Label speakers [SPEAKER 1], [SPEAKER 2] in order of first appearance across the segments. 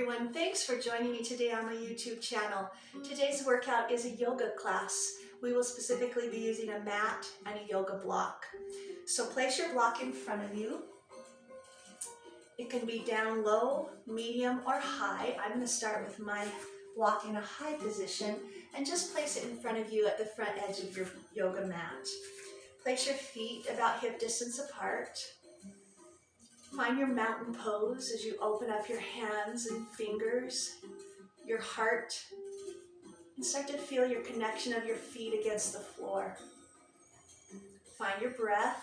[SPEAKER 1] everyone, thanks for joining me today on my YouTube channel. Today's workout is a yoga class. We will specifically be using a mat and a yoga block. So place your block in front of you. It can be down low, medium, or high. I'm going to start with my block in a high position and just place it in front of you at the front edge of your yoga mat. Place your feet about hip distance apart. Find your mountain pose as you open up your hands and fingers, your heart, and start to feel your connection of your feet against the floor. Find your breath.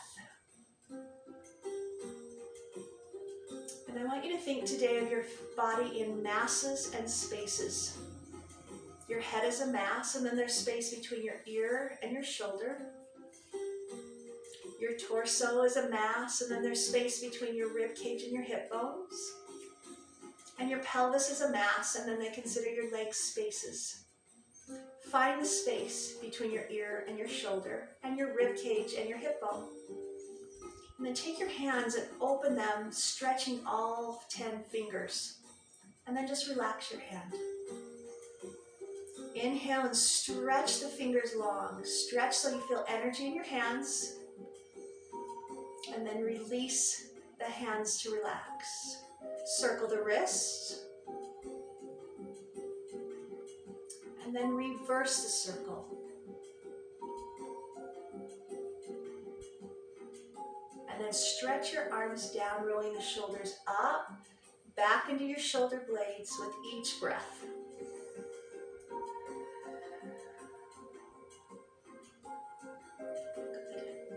[SPEAKER 1] And I want you to think today of your body in masses and spaces. Your head is a mass, and then there's space between your ear and your shoulder. Your torso is a mass, and then there's space between your rib cage and your hip bones. And your pelvis is a mass, and then they consider your leg spaces. Find the space between your ear and your shoulder, and your rib cage and your hip bone. And then take your hands and open them, stretching all 10 fingers. And then just relax your hand. Inhale and stretch the fingers long. Stretch so you feel energy in your hands. And then release the hands to relax. Circle the wrist. And then reverse the circle. And then stretch your arms down, rolling the shoulders up, back into your shoulder blades with each breath.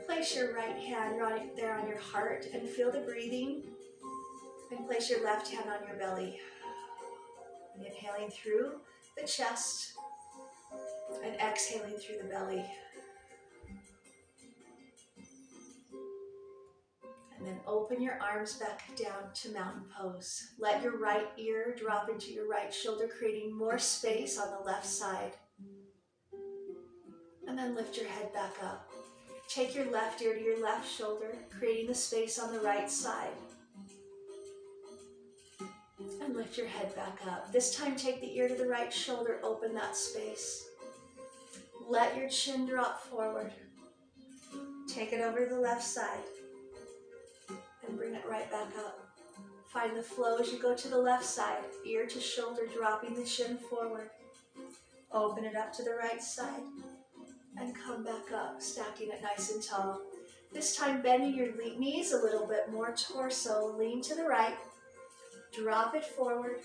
[SPEAKER 1] Place your right hand right there on your heart and feel the breathing. And place your left hand on your belly. Inhaling through the chest and exhaling through the belly. And then open your arms back down to mountain pose. Let your right ear drop into your right shoulder, creating more space on the left side. And then lift your head back up. Take your left ear to your left shoulder, creating the space on the right side. And lift your head back up. This time take the ear to the right shoulder, open that space. Let your chin drop forward. Take it over to the left side. And bring it right back up. Find the flow as you go to the left side, ear to shoulder, dropping the chin forward. Open it up to the right side. And come back up, stacking it nice and tall. This time bending your knees a little bit more, torso, lean to the right, drop it forward,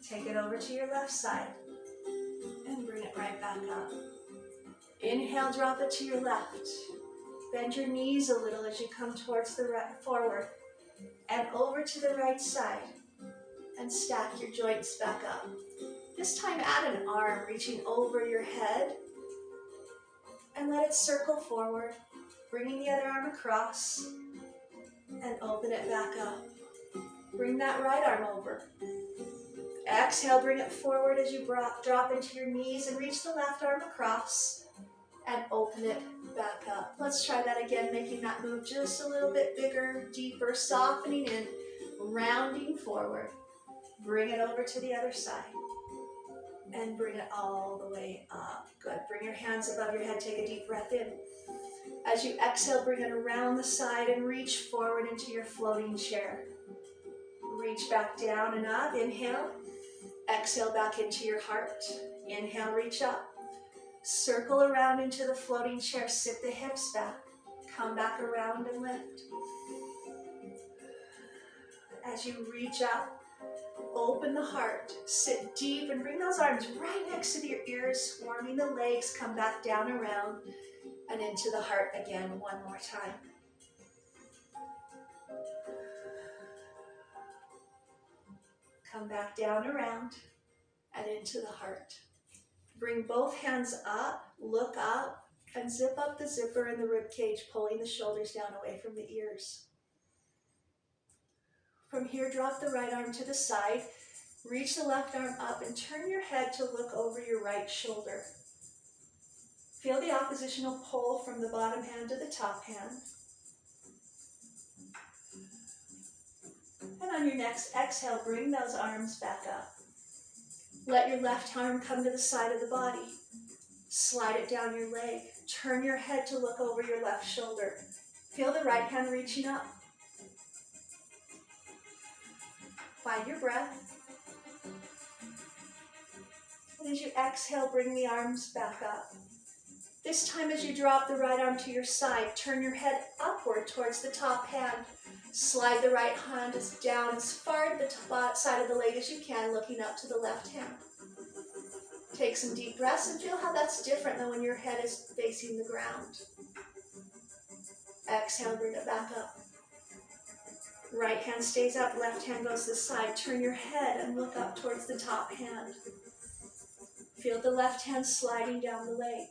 [SPEAKER 1] take it over to your left side, and bring it right back up. Inhale, drop it to your left. Bend your knees a little as you come towards the right, forward, and over to the right side, and stack your joints back up. This time add an arm reaching over your head, and let it circle forward, bringing the other arm across, and open it back up. Bring that right arm over. Exhale, bring it forward as you drop into your knees and reach the left arm across, and open it back up. Let's try that again, making that move just a little bit bigger, deeper, softening in, rounding forward. Bring it over to the other side. And bring it all the way up. Good. Bring your hands above your head. Take a deep breath in. As you exhale, bring it around the side and reach forward into your floating chair. Reach back down and up. Inhale. Exhale back into your heart. Inhale, reach up. Circle around into the floating chair. Sit the hips back. Come back around and lift. As you reach up, open the heart, sit deep, and bring those arms right next to your ears, warming the legs. Come back down around and into the heart again one more time. Come back down around and into the heart. Bring both hands up, look up, and zip up the zipper in the rib cage, pulling the shoulders down away from the ears. From here, drop the right arm to the side, reach the left arm up, and turn your head to look over your right shoulder. Feel the oppositional pull from the bottom hand to the top hand. And And on your next exhale, bring those arms back up. Let your left arm come to the side of the body. Slide it down your leg. Turn your head to look over your left shoulder. Feel the right hand reaching up. Find your breath. And as you exhale, bring the arms back up. This time as you drop the right arm to your side, turn your head upward towards the top hand. Slide the right hand down as far to the side of the leg as you can, looking up to the left hand. Take some deep breaths and feel how that's different than when your head is facing the ground. Exhale, bring it back up. Right hand stays up, left hand goes to the side. Turn your head and look up towards the top hand. Feel the left hand sliding down the leg.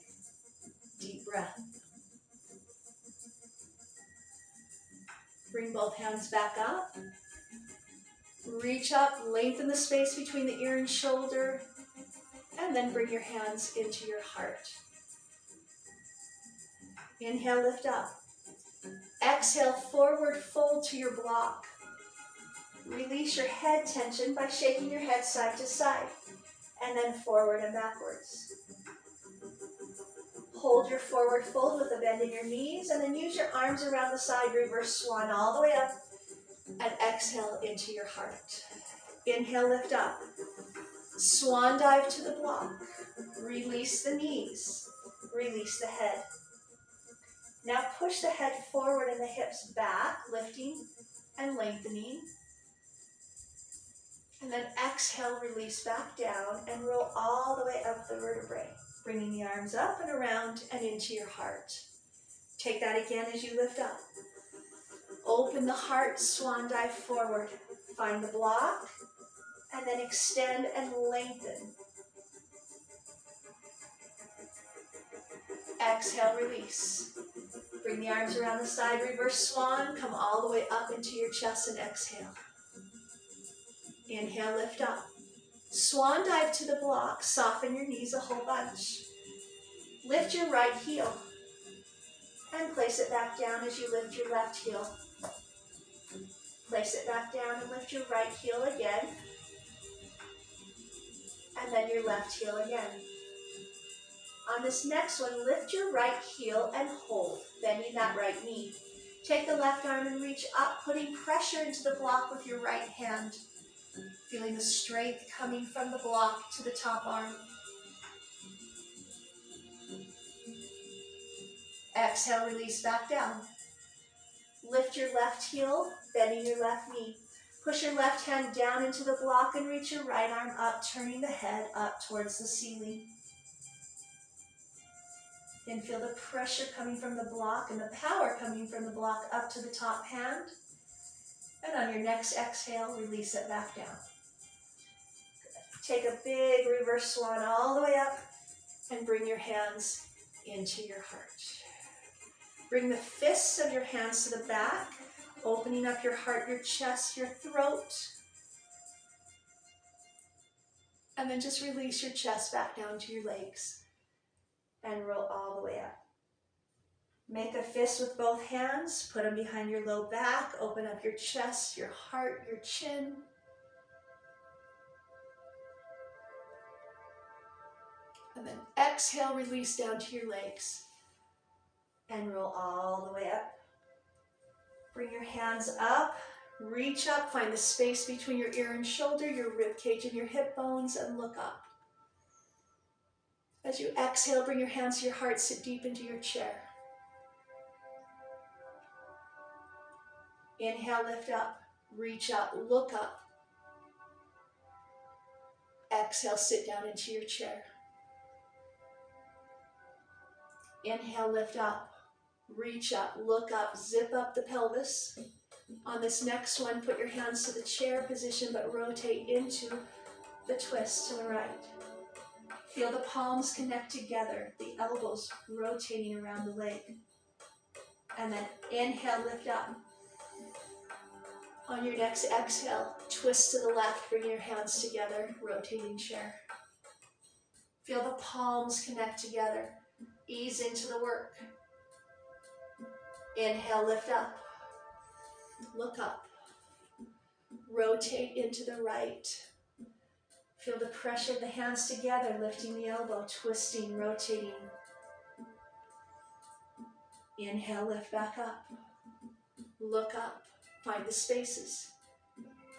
[SPEAKER 1] Deep breath. Bring both hands back up. Reach up, lengthen the space between the ear and shoulder, and then bring your hands into your heart. Inhale, lift up. Exhale, forward fold to your block. Release your head tension by shaking your head side to side, and then forward and backwards. Hold your forward fold with a bend in your knees, and then use your arms around the side, reverse swan all the way up, and exhale into your heart. Inhale, lift up. Swan dive to the block. Release the knees. Release the head. Now push the head forward and the hips back, lifting and lengthening. And then exhale, release back down and roll all the way up the vertebrae, bringing the arms up and around and into your heart. Take that again as you lift up. Open the heart, swan dive forward. Find the block, and then extend and lengthen. Exhale, release. Bring the arms around the side, reverse swan. Come all the way up into your chest and exhale. Inhale, lift up. Swan dive to the block. Soften your knees a whole bunch. Lift your right heel and place it back down as you lift your left heel. Place it back down and lift your right heel again. And then your left heel again. On this next one, lift your right heel and hold, bending that right knee. Take the left arm and reach up, putting pressure into the block with your right hand. Feeling the strength coming from the block to the top arm. Exhale, release back down. Lift your left heel, bending your left knee. Push your left hand down into the block and reach your right arm up, turning the head up towards the ceiling. And feel the pressure coming from the block and the power coming from the block up to the top hand. And on your next exhale, release it back down. Take a big reverse swan all the way up and bring your hands into your heart. Bring the fists of your hands to the back, opening up your heart, your chest, your throat. And then just release your chest back down to your legs and roll all the way up. Make a fist with both hands, put them behind your low back, open up your chest, your heart, your chin. And then exhale, release down to your legs and roll all the way up. Bring your hands up, reach up, find the space between your ear and shoulder, your rib cage and your hip bones, and look up. As you exhale, bring your hands to your heart, sit deep into your chair. Inhale, lift up, reach up, look up. Exhale, sit down into your chair. Inhale, lift up, reach up, look up, zip up the pelvis. On this next one, put your hands to the chair position, but rotate into the twist to the right. Feel the palms connect together, the elbows rotating around the leg. And then inhale, lift up. On your next exhale, twist to the left, bring your hands together, rotating chair. Feel the palms connect together. Ease into the work. Inhale, lift up. Look up. Rotate into the right. Feel the pressure of the hands together, lifting the elbow, twisting, rotating. Inhale, lift back up. Look up, find the spaces.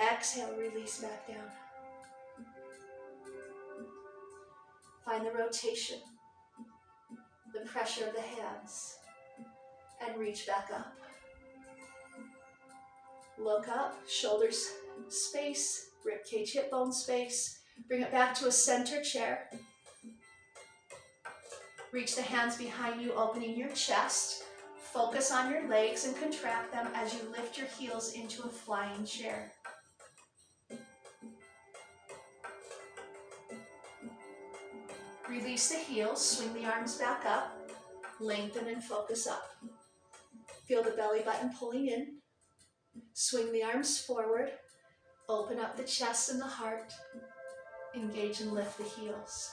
[SPEAKER 1] Exhale, release back down. Find the rotation, the pressure of the hands, and reach back up. Look up, shoulders space, ribcage, hip bone space. Bring it back to a center chair. Reach the hands behind you, opening your chest. Focus on your legs and contract them as you lift your heels into a flying chair. Release the heels, swing the arms back up, lengthen and focus up. Feel the belly button pulling in. Swing the arms forward, open up the chest and the heart. Engage and lift the heels.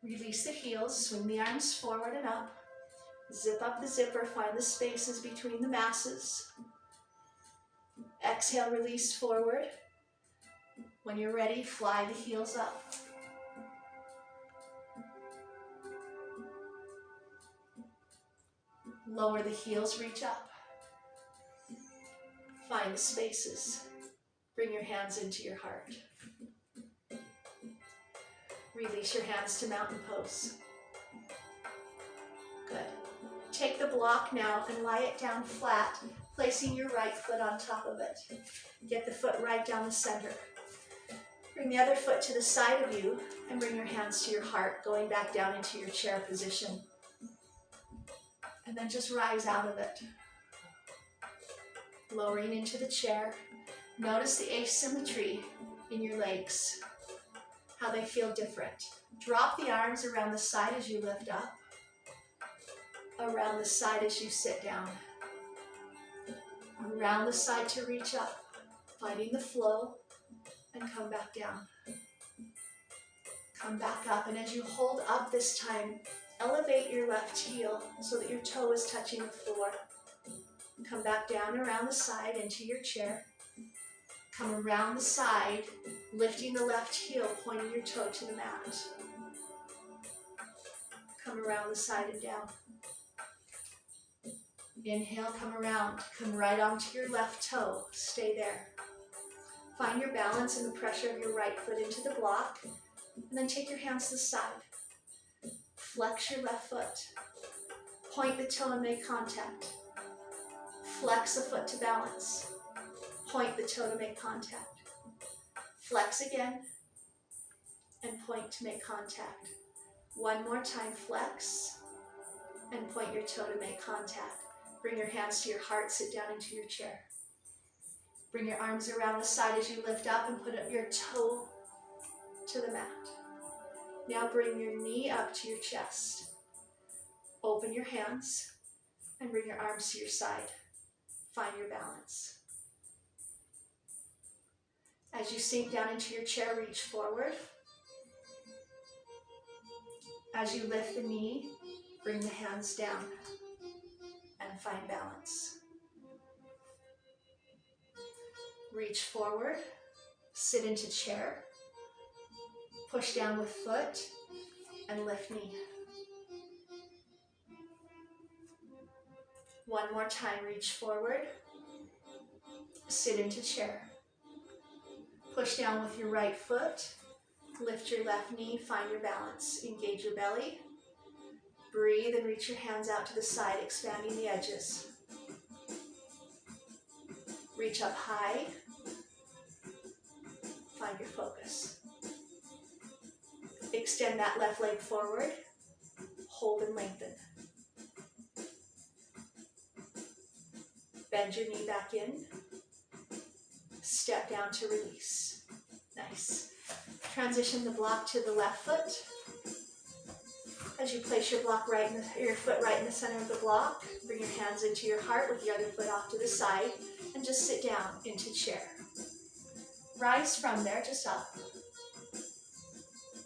[SPEAKER 1] Release the heels, swing the arms forward and up. Zip up the zipper, find the spaces between the masses. Exhale, release forward. When you're ready, fly the heels up. Lower the heels, reach up. Find the spaces. Bring your hands into your heart. Release your hands to mountain pose. Good. Take the block now and lie it down flat, placing your right foot on top of it. Get the foot right down the center. Bring the other foot to the side of you and bring your hands to your heart, going back down into your chair position. And then just rise out of it. Lowering into the chair. Notice the asymmetry in your legs, how they feel different. Drop the arms around the side as you lift up, around the side as you sit down, around the side to reach up, finding the flow, and come back down. Come back up, and as you hold up this time, elevate your left heel so that your toe is touching the floor. Come back down around the side into your chair. Come around the side, lifting the left heel, pointing your toe to the mat. Come around the side and down. Inhale, come around. Come right onto your left toe. Stay there. Find your balance and the pressure of your right foot into the block. And then take your hands to the side. Flex your left foot. Point the toe and make contact. Flex the foot to balance. Point the toe to make contact. Flex again. And point to make contact. One more time, flex. And point your toe to make contact. Bring your hands to your heart, sit down into your chair. Bring your arms around the side as you lift up and put up your toe to the mat. Now bring your knee up to your chest. Open your hands and bring your arms to your side. Find your balance. As you sink down into your chair, reach forward. As you lift the knee, bring the hands down and find balance. Reach forward, sit into chair, push down with foot, and lift knee. One more time, reach forward, sit into chair. Push down with your right foot, lift your left knee, find your balance. Engage your belly. Breathe and reach your hands out to the side, expanding the edges. Reach up high. Find your focus. Extend that left leg forward. Hold and lengthen. Bend your knee back in. Step down to release. Nice. Transition the block to the left foot. As you place your foot right in the center of the block, bring your hands into your heart with the other foot off to the side, and just sit down into chair. Rise from there, just up,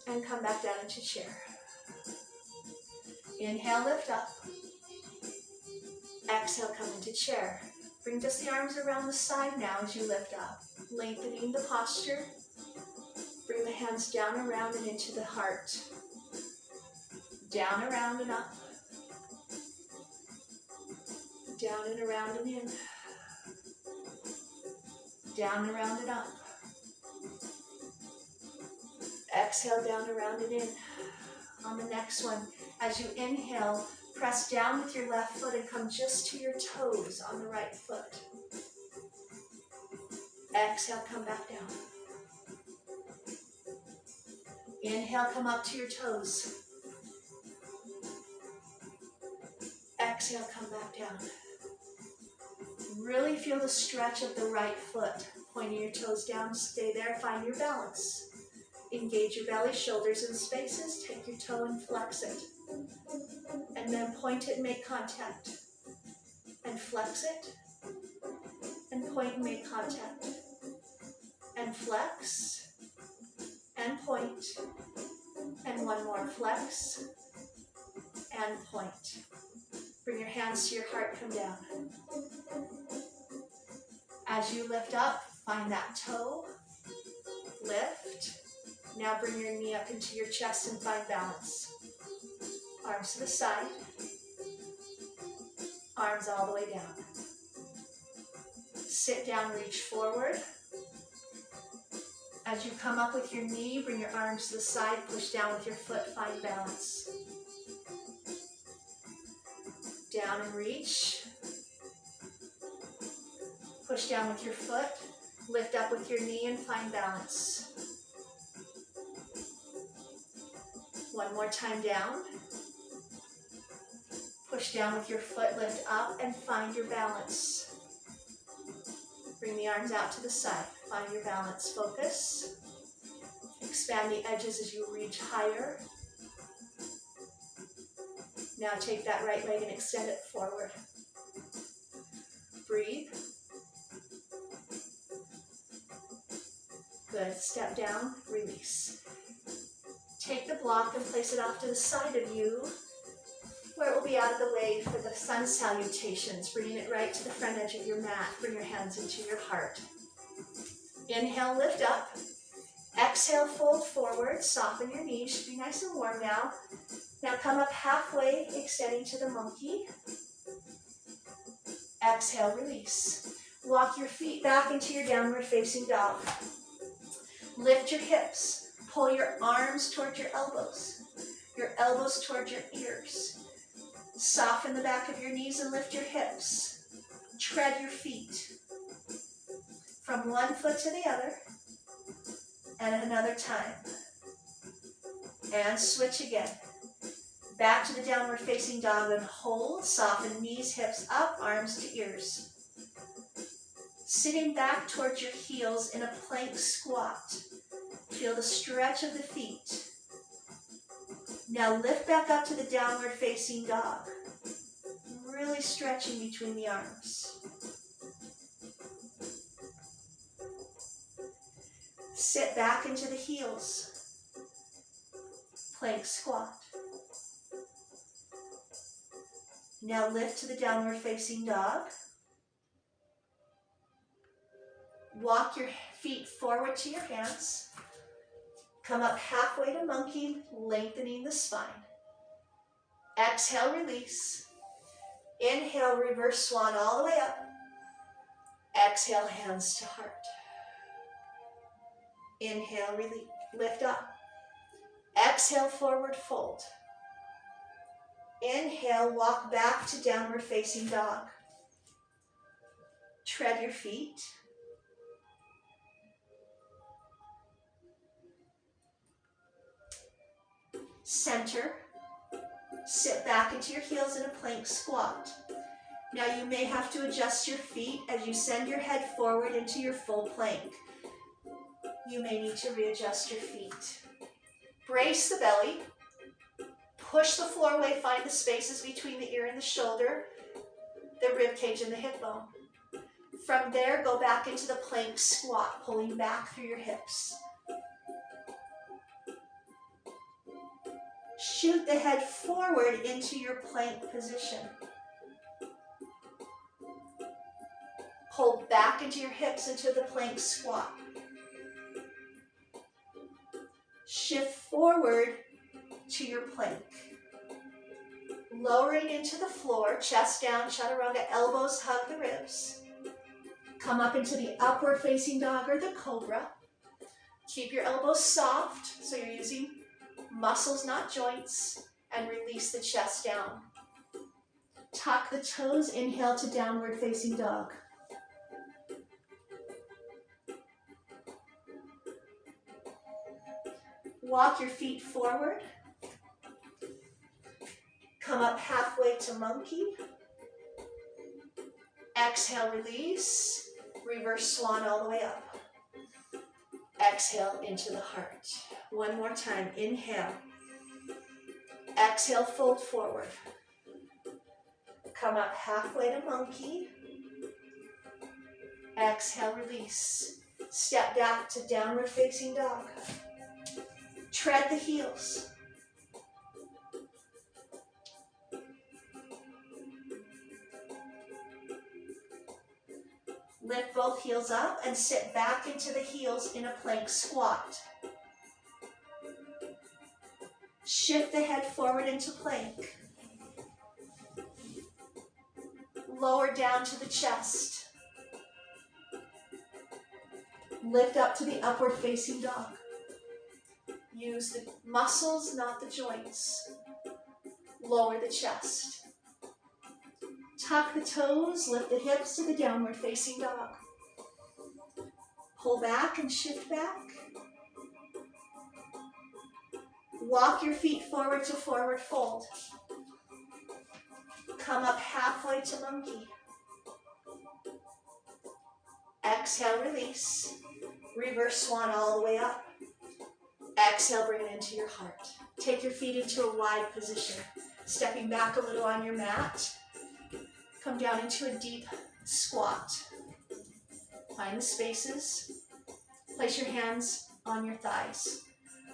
[SPEAKER 1] and come back down into chair. Inhale, lift up. Exhale, come into chair. Bring just the arms around the side now as you lift up. Lengthening the posture. Bring the hands down, around, and into the heart. Down, around, and up. Down and around and in. Down, around, and up. Exhale, down, around, and in. On the next one, as you inhale, press down with your left foot and come just to your toes on the right foot. Exhale, come back down. Inhale, come up to your toes. Exhale, come back down. Really feel the stretch of the right foot. Pointing your toes down, stay there, find your balance. Engage your belly, shoulders in spaces. Take your toe and flex it. And then point it and make contact. And flex it. And point and make contact. And flex. And point. And one more, flex. And point. Bring your hands to your heart, come down. As you lift up, find that toe. Lift. Now bring your knee up into your chest and find balance. Arms to the side. Arms all the way down. Sit down, reach forward. As you come up with your knee, bring your arms to the side, push down with your foot, find balance. Down and reach. Push down with your foot, lift up with your knee and find balance. One more time down. Push down with your foot, lift up and find your balance. Bring the arms out to the side, find your balance, focus. Expand the edges as you reach higher. Now take that right leg and extend it forward. Breathe. Good, step down, release. Take the block and place it off to the side of you, where it will be out of the way for the sun salutations, bringing it right to the front edge of your mat. Bring your hands into your heart. Inhale, lift up. Exhale, fold forward, soften your knees. Should be nice and warm now. Now come up halfway, extending to the monkey. Exhale, release. Walk your feet back into your downward facing dog. Lift your hips. Pull your arms towards your elbows towards your ears. Soften the back of your knees and lift your hips. Tread your feet from one foot to the other and another time. And switch again. Back to the downward facing dog and hold. Soften knees, hips up, arms to ears. Sitting back towards your heels in a plank squat. Feel the stretch of the feet. Now lift back up to the downward facing dog. Really stretching between the arms. Sit back into the heels. Plank squat. Now lift to the downward facing dog. Walk your feet forward to your hands. Come up halfway to monkey, lengthening the spine. Exhale, release. Inhale, reverse swan all the way up. Exhale, hands to heart. Inhale, release, lift up. Exhale, forward fold. Inhale, walk back to downward facing dog. Tread your feet. Center. Sit back into your heels in a plank squat. Now you may have to adjust your feet as you send your head forward into your full plank. You may need to readjust your feet. Brace the belly. Push the floor away, find the spaces between the ear and the shoulder, the rib cage and the hip bone. From there, go back into the plank squat, pulling back through your hips. Shoot the head forward into your plank position. Pull back into your hips into the plank squat. Shift forward to your plank. Lowering into the floor, chest down, chaturanga, elbows hug the ribs. Come up into the upward facing dog or the cobra. Keep your elbows soft, so you're using muscles, not joints, and release the chest down. Tuck the toes, inhale to downward facing dog. Walk your feet forward. Come up halfway to monkey. Exhale, release. Reverse swan all the way up. Exhale into the heart. One more time. Inhale. Exhale, fold forward. Come up halfway to monkey. Exhale, release. Step back to downward facing dog. Tread the heels. Lift both heels up and sit back into the heels in a plank squat. Shift the head forward into plank. Lower down to the chest. Lift up to the upward facing dog. Use the muscles, not the joints. Lower the chest. Tuck the toes, lift the hips to the downward facing dog. Pull back and shift back. Walk your feet forward to forward fold. Come up halfway to monkey. Exhale, release. Reverse swan all the way up. Exhale, bring it into your heart. Take your feet into a wide position. Stepping back a little on your mat. Come down into a deep squat. Find the spaces. Place your hands on your thighs.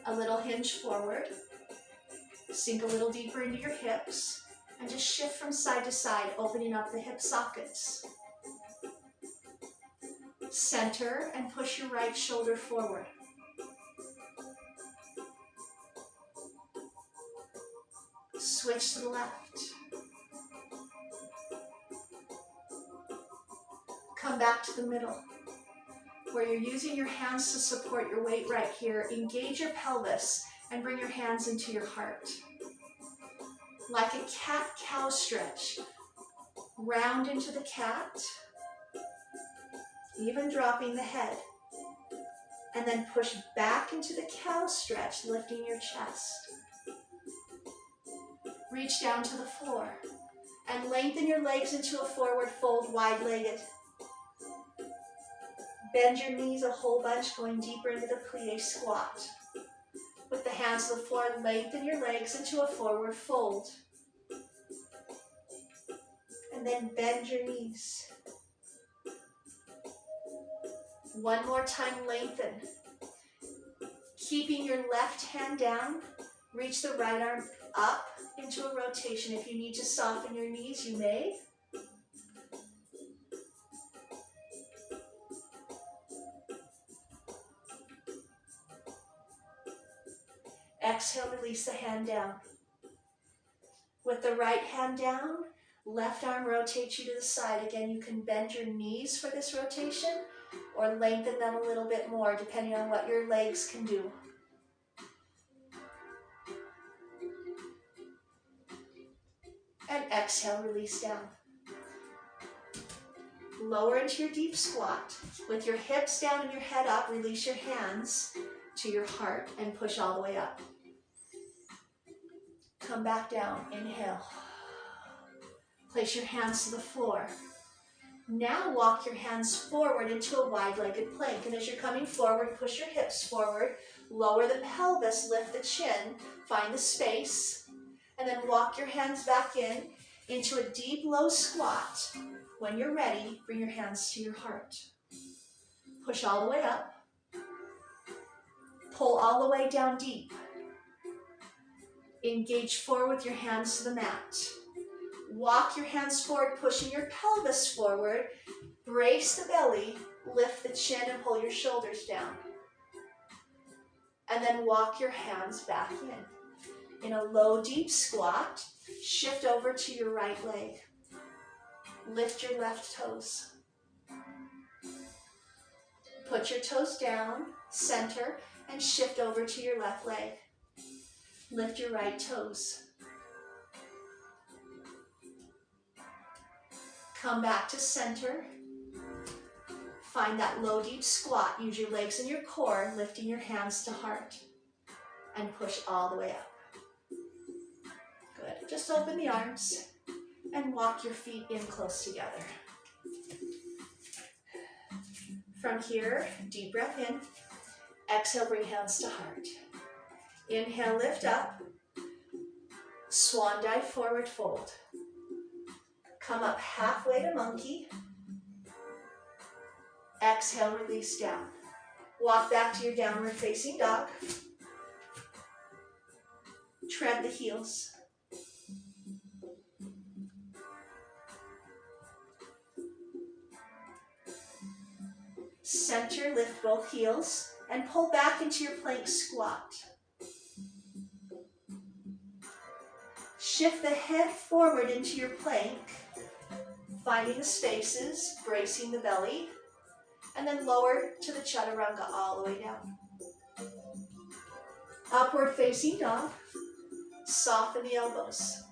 [SPEAKER 1] A little hinge forward. Sink a little deeper into your hips. And just shift from side to side, opening up the hip sockets. Center and push your right shoulder forward. Switch to the left. Come back to the middle, where you're using your hands to support your weight right here. Engage your pelvis and bring your hands into your heart. Like a cat-cow stretch. Round into the cat, even dropping the head. And then push back into the cow stretch, lifting your chest. Reach down to the floor and lengthen your legs into a forward fold, wide-legged. Bend your knees a whole bunch, going deeper into the plie squat. With the hands to the floor, lengthen your legs into a forward fold. And then bend your knees. One more time, lengthen. Keeping your left hand down, reach the right arm up into a rotation. If you need to soften your knees, you may. Exhale, release the hand down. With the right hand down, left arm rotates you to the side. Again, you can bend your knees for this rotation or lengthen them a little bit more, depending on what your legs can do. And exhale, release down. Lower into your deep squat. With your hips down and your head up, release your hands to your heart and push all the way up. Come back down, inhale. Place your hands to the floor. Now walk your hands forward into a wide-legged plank. And as you're coming forward, push your hips forward, lower the pelvis, lift the chin, find the space, and then walk your hands back in into a deep low squat. When you're ready, bring your hands to your heart. Push all the way up. Pull all the way down deep. Engage forward with your hands to the mat. Walk your hands forward, pushing your pelvis forward. Brace the belly, lift the chin and pull your shoulders down. And then walk your hands back in. In a low, deep squat, shift over to your right leg. Lift your left toes. Put your toes down, center, and shift over to your left leg. Lift your right toes. Come back to center. Find that low, deep squat. Use your legs and your core, lifting your hands to heart. And push all the way up. Good. Just open the arms and walk your feet in close together. From here, deep breath in. Exhale, bring hands to heart. Inhale, lift up. Swan dive, forward fold. Come up halfway to monkey. Exhale, release down. Walk back to your downward facing dog. Tread the heels. Center, lift both heels and pull back into your plank squat. Shift the head forward into your plank, finding the spaces, bracing the belly, and then lower to the chaturanga all the way down. Upward facing dog, soften the elbows.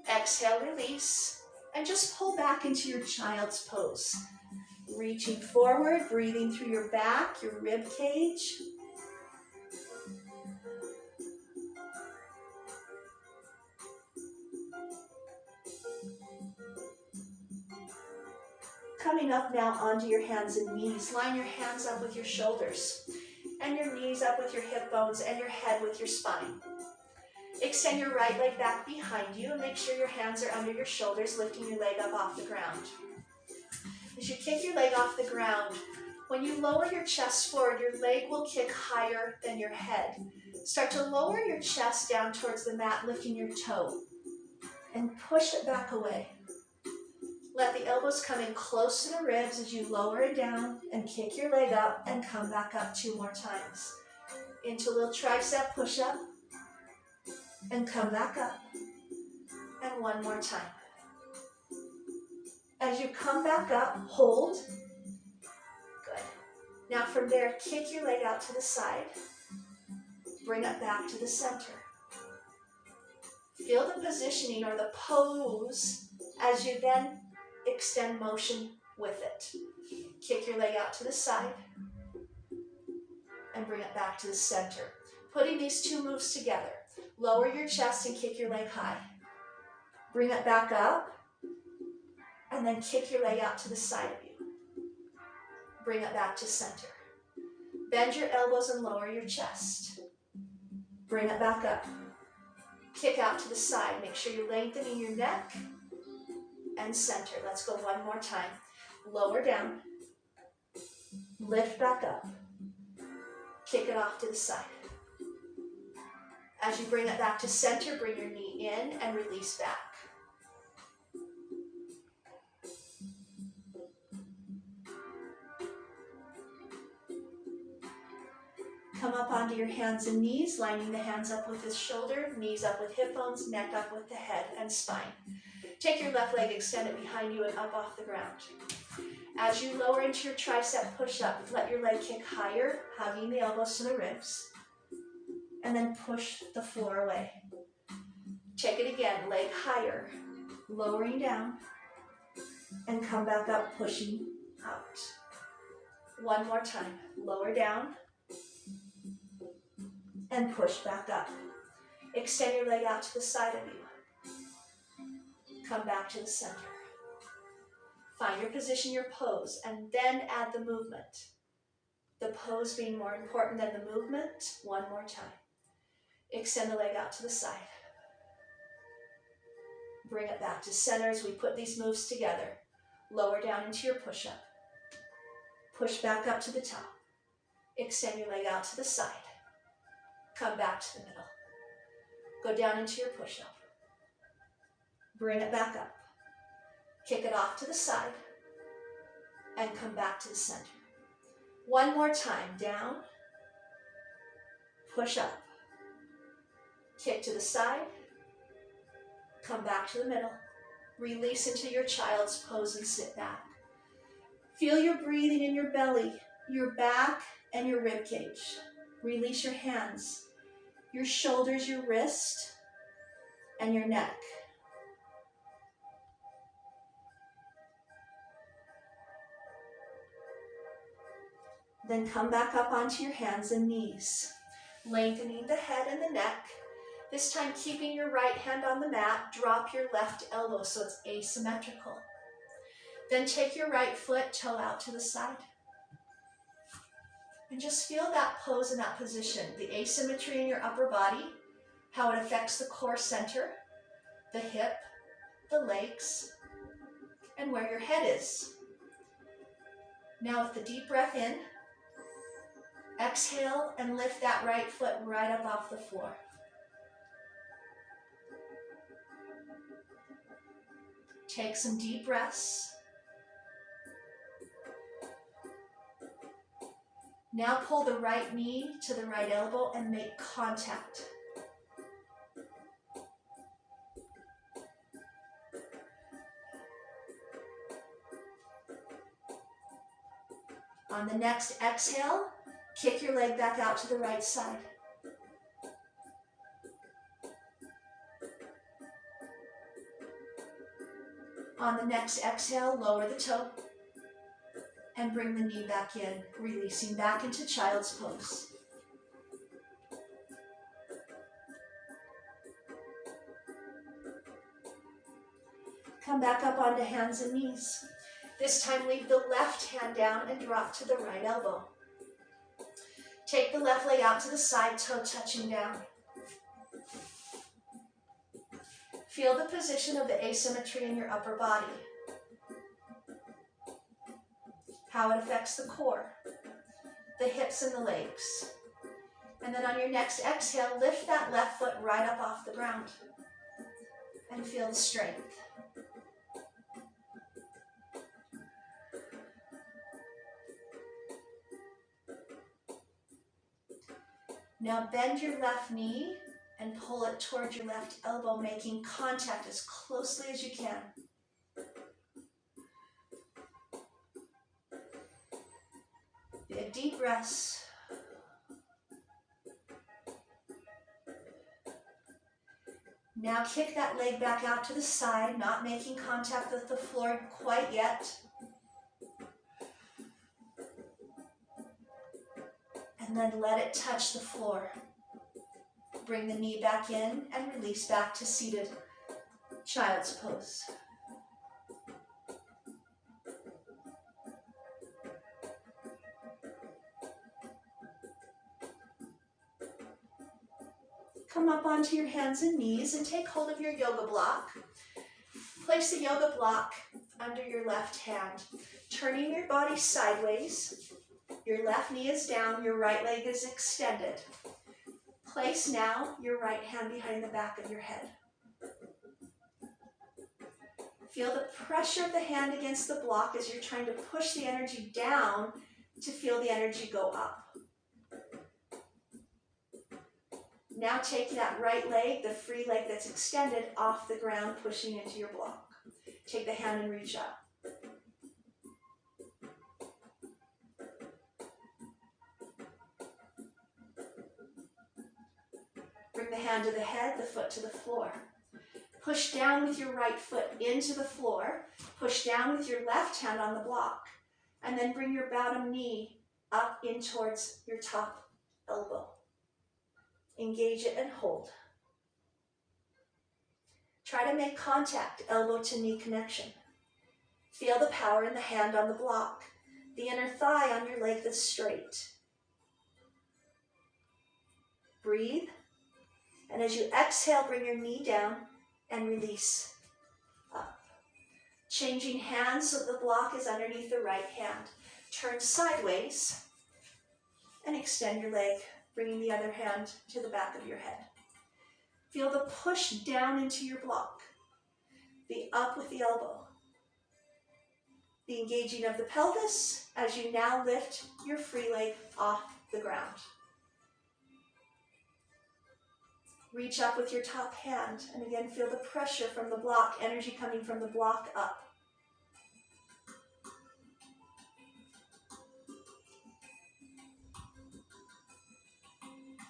[SPEAKER 1] Exhale, release, and just pull back into your child's pose. Reaching forward, breathing through your back, your rib cage. Coming up now onto your hands and knees. Line your hands up with your shoulders and your knees up with your hip bones and your head with your spine. Extend your right leg back behind you and make sure your hands are under your shoulders, lifting your leg up off the ground. As you kick your leg off the ground, when you lower your chest forward, your leg will kick higher than your head. Start to lower your chest down towards the mat, lifting your toe, and push it back away. Let the elbows come in close to the ribs as you lower it down and kick your leg up and come back up 2 more times. Into a little tricep push-up and come back up. And 1 more time. As you come back up, hold. Good. Now from there, kick your leg out to the side. Bring it back to the center. Feel the positioning or the pose as you then extend motion with it. Kick your leg out to the side and bring it back to the center. Putting these 2 moves together. Lower your chest and kick your leg high. Bring it back up and then kick your leg out to the side of you. Bring it back to center. Bend your elbows and lower your chest. Bring it back up. Kick out to the side. Make sure you're lengthening your neck and center. Let's go 1 more time. Lower down. Lift back up. Kick it off to the side. As you bring it back to center, bring your knee in and release back. Come up onto your hands and knees, lining the hands up with the shoulder, knees up with hip bones, neck up with the head and spine. Take your left leg, extend it behind you and up off the ground. As you lower into your tricep push-up, let your leg kick higher, hugging the elbows to the ribs, and then push the floor away. Take it again, leg higher, lowering down, and come back up, pushing out. 1 more time, lower down, and push back up. Extend your leg out to the side of you. Come back to the center. Find your position, your pose, and then add the movement. The pose being more important than the movement. 1 more time. Extend the leg out to the side. Bring it back to center as we put these moves together. Lower down into your push-up. Push back up to the top. Extend your leg out to the side. Come back to the middle. Go down into your push-up. Bring it back up. Kick it off to the side. and come back to the center. One more time, down, push up, kick to the side, come back to the middle, release into your child's pose and sit back. Feel your breathing in your belly, your back, and your rib cage. Release your hands, your shoulders, your wrist, and your neck. Then come back up onto your hands and knees, lengthening the head and the neck. This time keeping your right hand on the mat, drop your left elbow so it's asymmetrical. Then take your right foot, toe out to the side. And just feel that pose in that position, the asymmetry in your upper body, how it affects the core center, the hip, the legs, and where your head is. Now with the deep breath in, exhale and lift that right foot right up off the floor. Take some deep breaths. Now pull the right knee to the right elbow and make contact. On the next exhale, kick your leg back out to the right side. On the next exhale, lower the toe and bring the knee back in, releasing back into child's pose. Come back up onto hands and knees. This time leave the left hand down and drop to the right elbow. Take the left leg out to the side, toe touching down. Feel the position of the asymmetry in your upper body, how it affects the core, the hips and the legs. And then on your next exhale, lift that left foot right up off the ground and feel the strength. Now bend your left knee and pull it towards your left elbow, making contact as closely as you can. Big deep breaths. Now kick that leg back out to the side, not making contact with the floor quite yet. And then let it touch the floor. Bring the knee back in and release back to seated child's pose. Come up onto your hands and knees and take hold of your yoga block. Place the yoga block under your left hand, turning your body sideways. Your left knee is down, your right leg is extended. Place now your right hand behind the back of your head. Feel the pressure of the hand against the block as you're trying to push the energy down to feel the energy go up. Now take that right leg, the free leg that's extended, off the ground, pushing into your block. Take the hand and reach up. Bring the hand to the head, the foot to the floor. Push down with your right foot into the floor. Push down with your left hand on the block. And then bring your bottom knee up in towards your top elbow. Engage it and hold. Try to make contact, elbow to knee connection. Feel the power in the hand on the block, the inner thigh on your leg that's straight. Breathe. And as you exhale, bring your knee down and release up. Changing hands so the block is underneath the right hand. Turn sideways and extend your leg, bringing the other hand to the back of your head. Feel the push down into your block, the up with the elbow. the engaging of the pelvis as you now lift your free leg off the ground. Reach up with your top hand, and again feel the pressure from the block, energy coming from the block up.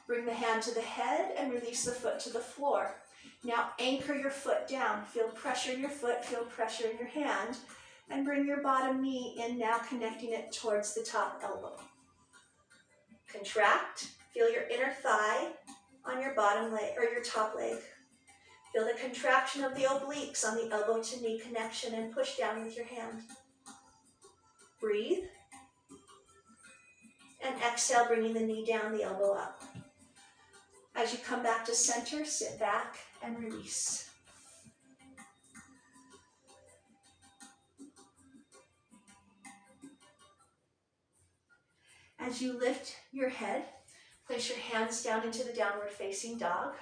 [SPEAKER 1] Bring the hand to the head and release the foot to the floor. Now anchor your foot down. Feel pressure in your foot, feel pressure in your hand, and bring your bottom knee in now, connecting it towards the top elbow. Contract. Feel your inner thigh on your bottom leg or your top leg. Feel the contraction of the obliques on the elbow to knee connection and push down with your hand. Breathe. And exhale, bringing the knee down, the elbow up. As you come back to center, sit back and release. As you lift your head, place your hands down into the downward facing dog.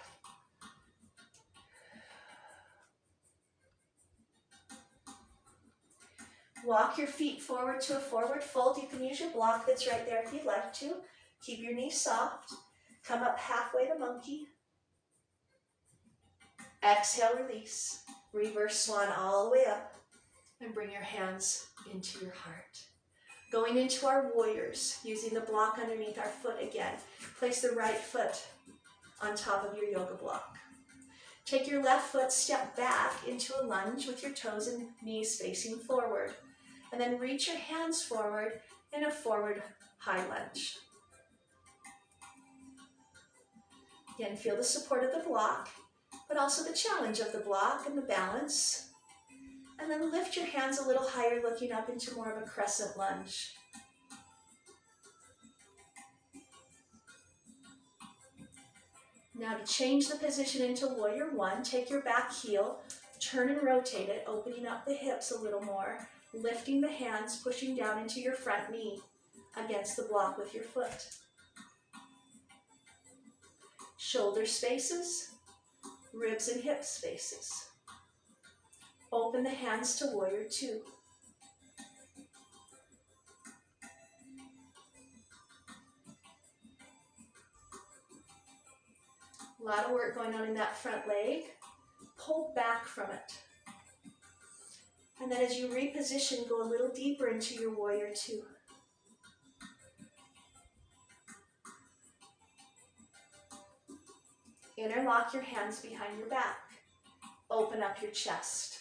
[SPEAKER 1] Walk your feet forward to a forward fold. You can use your block that's right there if you'd like to. Keep your knees soft. Come up halfway to monkey. Exhale, release. Reverse swan all the way up. And bring your hands into your heart. Going into our warriors, using the block underneath our foot again. Place the right foot on top of your yoga block. Take your left foot, step back into a lunge with your toes and knees facing forward. And then reach your hands forward in a forward high lunge. Again, feel the support of the block, but also the challenge of the block and the balance. And then lift your hands a little higher, looking up into more of a crescent lunge. Now to change the position into warrior one, take your back heel, turn and rotate it, opening up the hips a little more, lifting the hands, pushing down into your front knee against the block with your foot. Shoulder spaces, ribs and hip spaces. Open the hands to warrior two. A lot of work going on in that front leg. Pull back from it. And then as you reposition, go a little deeper into your warrior two. Interlock your hands behind your back. Open up your chest.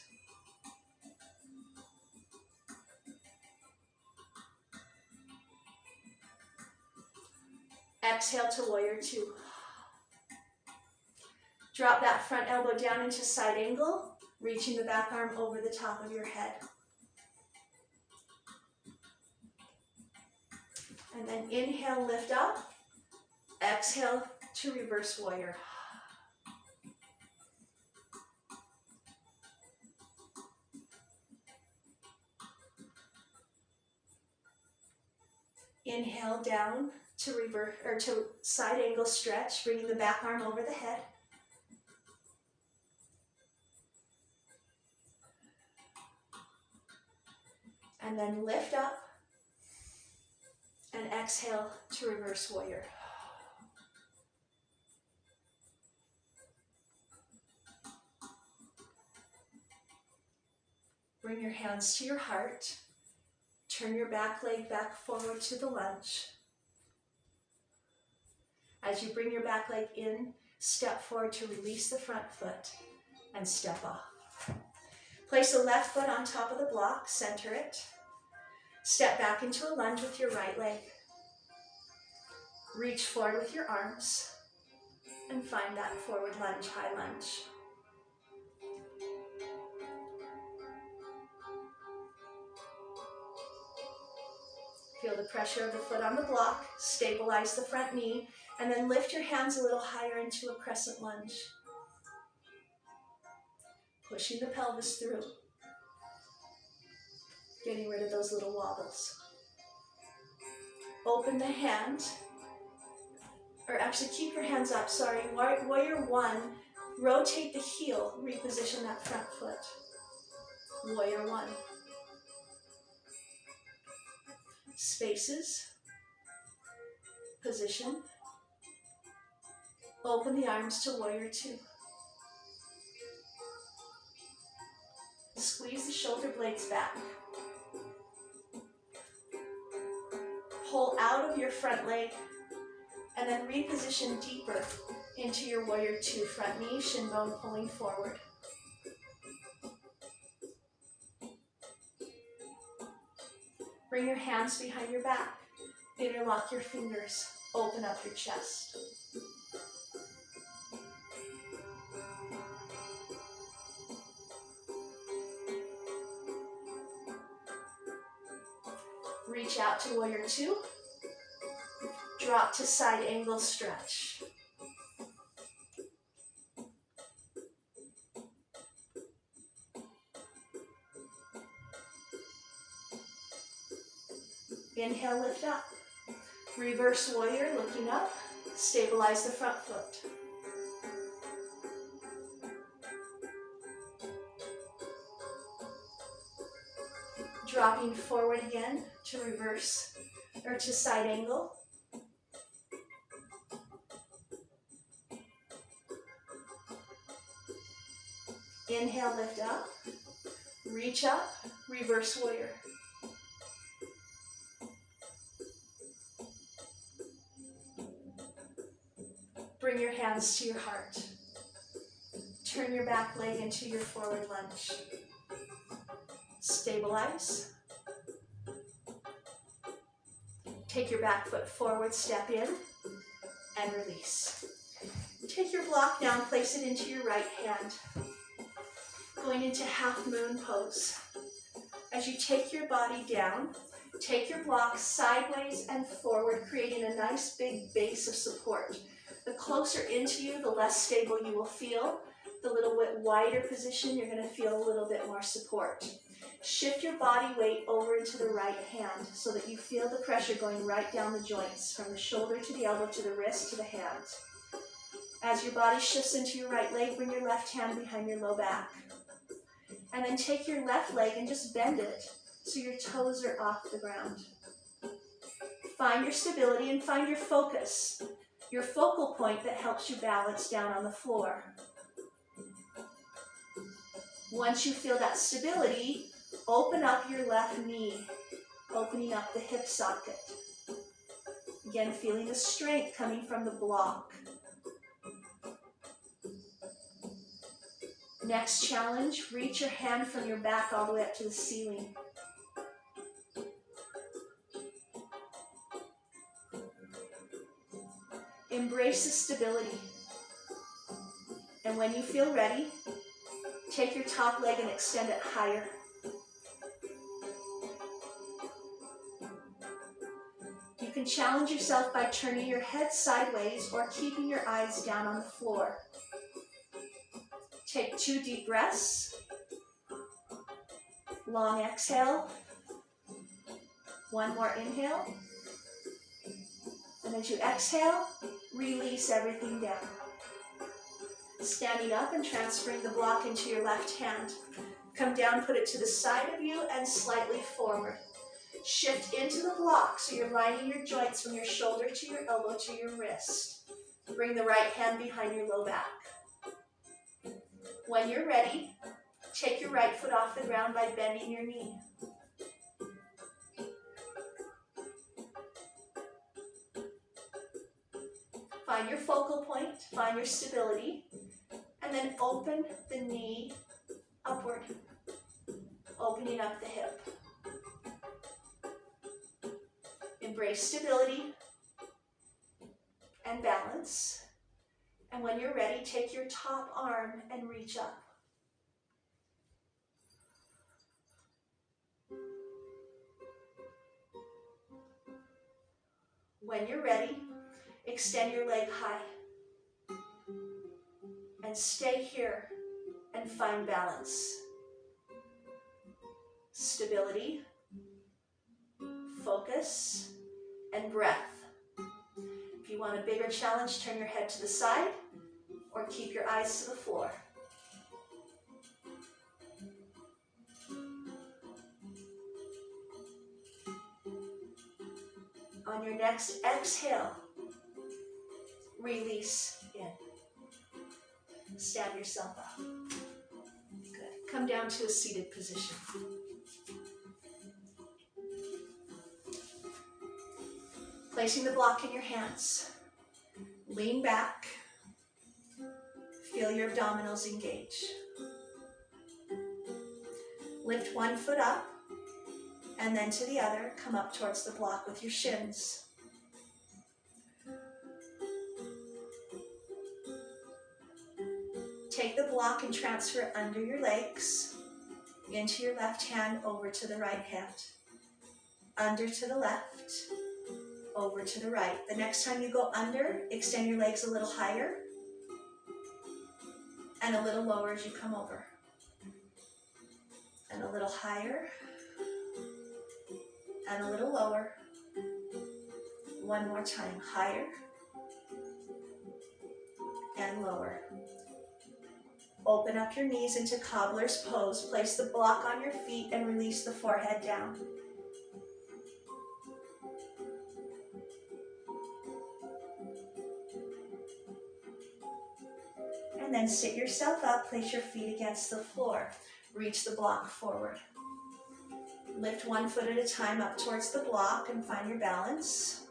[SPEAKER 1] Exhale to warrior two. Drop that front elbow down into side angle, reaching the back arm over the top of your head. And then inhale, lift up. Exhale to reverse warrior. Inhale down to reverse or to side angle stretch, bringing the back arm over the head. And then lift up and exhale to reverse warrior. Bring your hands to your heart. Turn your back leg back forward to the lunge. As you bring your back leg in, step forward to release the front foot and step off. Place the left foot on top of the block, center it. Step back into a lunge with your right leg. Reach forward with your arms and find that forward lunge, high lunge. Feel the pressure of the foot on the block, stabilize the front knee, and then lift your hands a little higher into a crescent lunge. Pushing the pelvis through. Getting rid of those little wobbles. Open the hand, or actually keep your hands up, sorry. Warrior one, rotate the heel, reposition that front foot. Warrior one. Spaces, position. Open the arms to warrior two. Squeeze the shoulder blades back. Pull out of your front leg and then reposition deeper into your warrior two. Front knee, shin bone pulling forward. Bring your hands behind your back. Interlock your fingers. Open up your chest. Reach out to warrior two. Drop to side angle stretch. Inhale, lift up. Reverse warrior, looking up. Stabilize the front foot. Dropping forward again to reverse or to side angle. Inhale, lift up. Reach up, reverse warrior. Bring your hands to your heart. Turn your back leg into your forward lunge. Stabilize. Take your back foot forward, step in, and release. Take your block down, place it into your right hand. Going into half moon pose. As you take your body down, take your block sideways and forward, creating a nice big base of support. The closer into you, the less stable you will feel. The little bit wider position, you're going to feel a little bit more support. Shift your body weight over into the right hand so that you feel the pressure going right down the joints, from the shoulder to the elbow to the wrist to the hand. As your body shifts into your right leg, bring your left hand behind your low back. And then take your left leg and just bend it so your toes are off the ground. Find your stability and find your focus, your focal point that helps you balance down on the floor. Once you feel that stability, open up your left knee, opening up the hip socket. Again, feeling the strength coming from the block. Next challenge, reach your hand from your back all the way up to the ceiling. Embrace the stability. And when you feel ready, take your top leg and extend it higher. You can challenge yourself by turning your head sideways or keeping your eyes down on the floor. Take 2 deep breaths. Long exhale. 1 more inhale. And as you exhale, release everything down. Standing up and transferring the block into your left hand. Come down, put it to the side of you and slightly forward. Shift into the block so you're lining your joints from your shoulder to your elbow to your wrist. Bring the right hand behind your low back. When you're ready, take your right foot off the ground by bending your knee. Find your focal point, find your stability, and then open the knee upward, opening up the hip. Embrace stability and balance. And when you're ready, take your top arm and reach up. When you're ready, extend your leg high. And stay here and find balance. Stability, focus, and breath. If you want a bigger challenge, turn your head to the side or keep your eyes to the floor. On your next exhale, release in. Stand yourself up. Good. Come down to a seated position. Placing the block in your hands. Lean back. Feel your abdominals engage. Lift one foot up and then to the other. Come up towards the block with your shins. Take the block and transfer it under your legs, into your left hand, over to the right hand. Under to the left, over to the right. The next time you go under, extend your legs a little higher and a little lower as you come over. And a little higher and a little lower. One more time, higher and lower. Open up your knees into Cobblers Pose. Place the block on your feet and release the forehead down. And then sit yourself up, place your feet against the floor. Reach the block forward. Lift one foot at a time up towards the block and find your balance.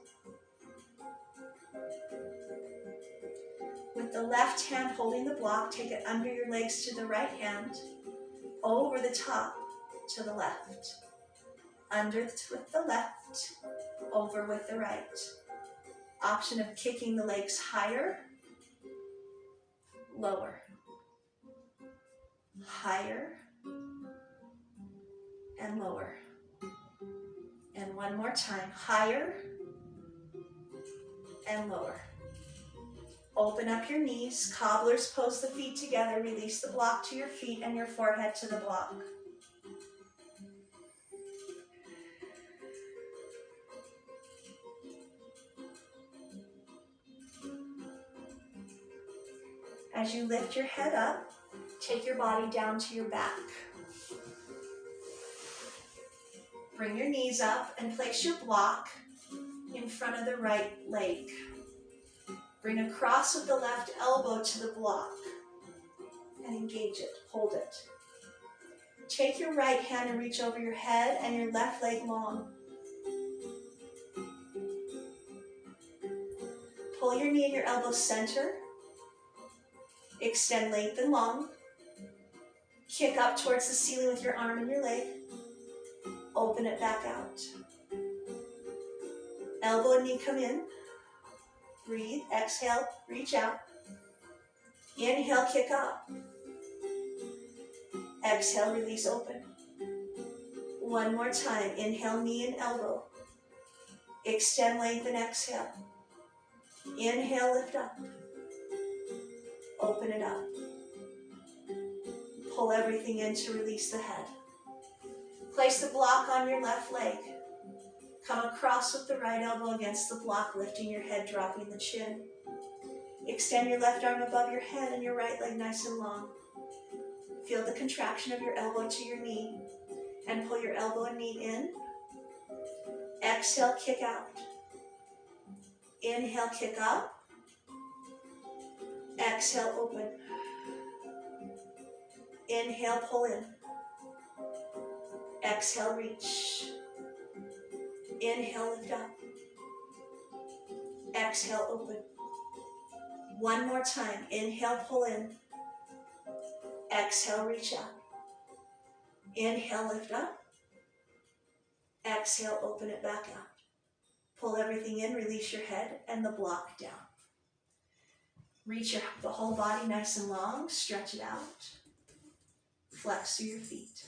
[SPEAKER 1] With the left hand holding the block, take it under your legs to the right hand, over the top to the left. Under with the left, over with the right. Option of kicking the legs higher, lower, higher, and lower. And one more time, higher and lower. Open up your knees, Cobblers Pose the feet together, release the block to your feet and your forehead to the block. As you lift your head up, take your body down to your back. Bring your knees up and place your block in front of the right leg. Bring across with the left elbow to the block and engage it, hold it. Take your right hand and reach over your head and your left leg long. Pull your knee and your elbow center. Extend length and long. Kick up towards the ceiling with your arm and your leg. Open it back out. Elbow and knee come in. Breathe, exhale, reach out. Inhale, kick up. Exhale, release, open. One more time. Inhale, knee and elbow. Extend, lengthen, exhale. Inhale, lift up. Open it up. Pull everything in to release the head. Place the block on your left leg. Come across with the right elbow against the block, lifting your head, dropping the chin. Extend your left arm above your head and your right leg nice and long. Feel the contraction of your elbow to your knee and pull your elbow and knee in. Exhale, kick out. Inhale, kick up. Exhale, open. Inhale, pull in. Exhale, reach. Inhale, lift up. Exhale, open. One more time. Inhale, pull in. Exhale, reach out. Inhale, lift up. Exhale, open it back out. Pull everything in, release your head and the block down. Reach the whole body nice and long, stretch it out. Flex through your feet.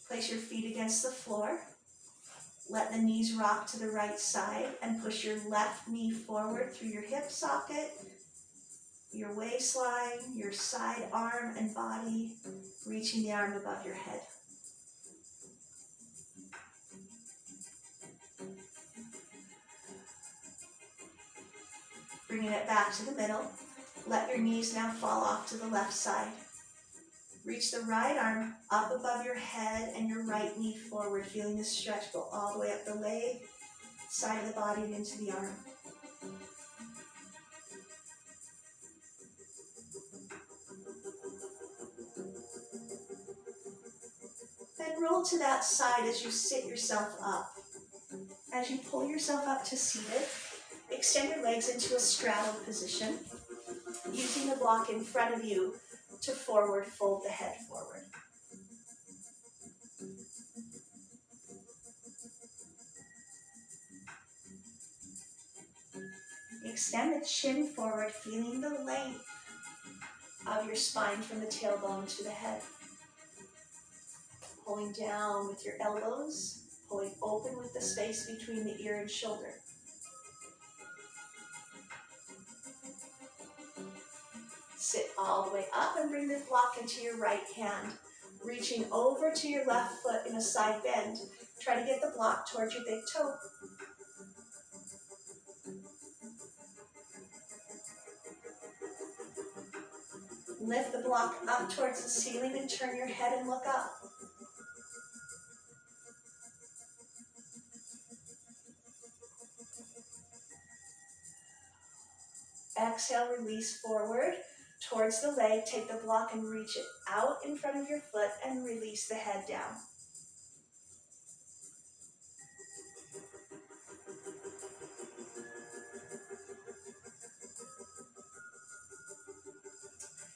[SPEAKER 1] Place your feet against the floor. Let the knees rock to the right side and push your left knee forward through your hip socket, your waistline, your side arm and body, reaching the arm above your head. Bringing it back to the middle. Let your knees now fall off to the left side. Reach the right arm up above your head and your right knee forward, feeling the stretch go all the way up the leg, side of the body, and into the arm. Then roll to that side as you sit yourself up. As you pull yourself up to seated, extend your legs into a straddled position, using the block in front of you to forward fold the head forward. Extend the chin forward, feeling the length of your spine from the tailbone to the head. Pulling down with your elbows, pulling open with the space between the ear and shoulder. Sit all the way up and bring the block into your right hand, reaching over to your left foot in a side bend. Try to get the block towards your big toe. Lift the block up towards the ceiling and turn your head and look up. Exhale, release forward towards the leg. Take the block and reach it out in front of your foot and release the head down.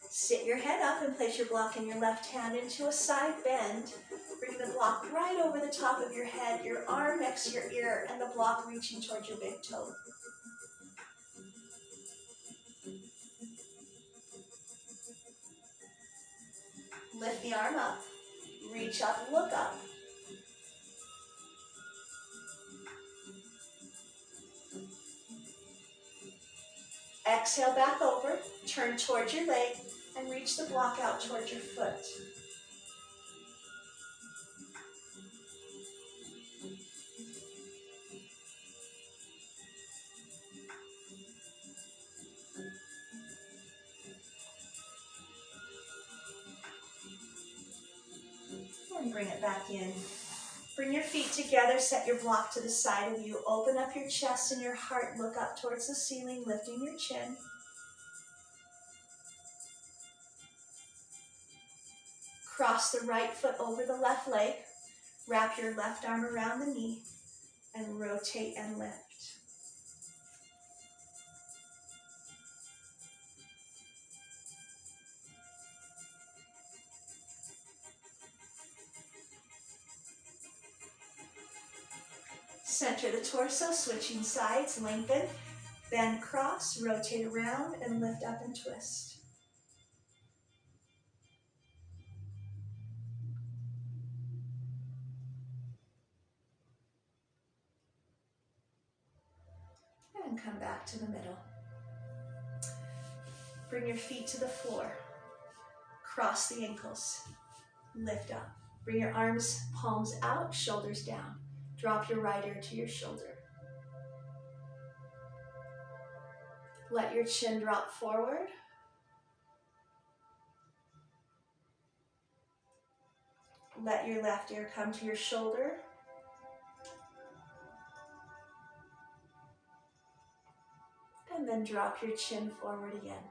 [SPEAKER 1] Sit your head up and place your block in your left hand into a side bend. Bring the block right over the top of your head, your arm next to your ear, and the block reaching towards your big toe. Lift the arm up, reach up, look up. Exhale back over, turn towards your leg, and reach the block out towards your foot. And bring it back in. Bring your feet together, set your block to the side of you. Open up your chest and your heart, look up towards the ceiling, lifting your chin. Cross the right foot over the left leg. Wrap your left arm around the knee and rotate and lift. Center the torso, switching sides, lengthen, bend, cross, rotate around, and lift up and twist. And come back to the middle. Bring your feet to the floor. Cross the ankles. Lift up. Bring your arms, palms out, shoulders down. Drop your right ear to your shoulder. Let your chin drop forward. Let your left ear come to your shoulder. And then drop your chin forward again.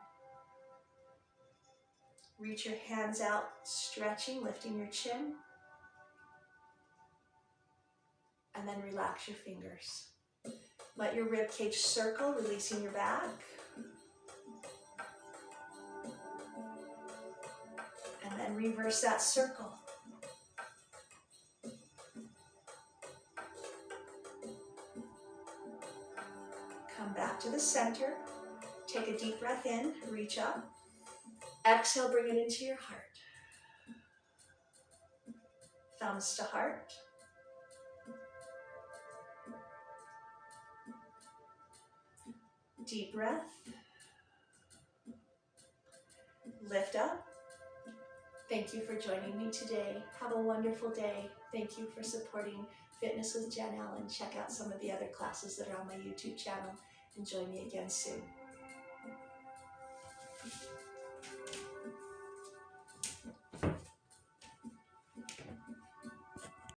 [SPEAKER 1] Reach your hands out, stretching, lifting your chin. And then relax your fingers. Let your rib cage circle, releasing your back. And then reverse that circle. Come back to the center. Take a deep breath in, reach up. Exhale, bring it into your heart. Thumbs to heart. Deep breath. Lift up. Thank you for joining me today. Have a wonderful day. Thank you for supporting Fitness with Jenn. Check out some of the other classes that are on my YouTube channel and join me again soon.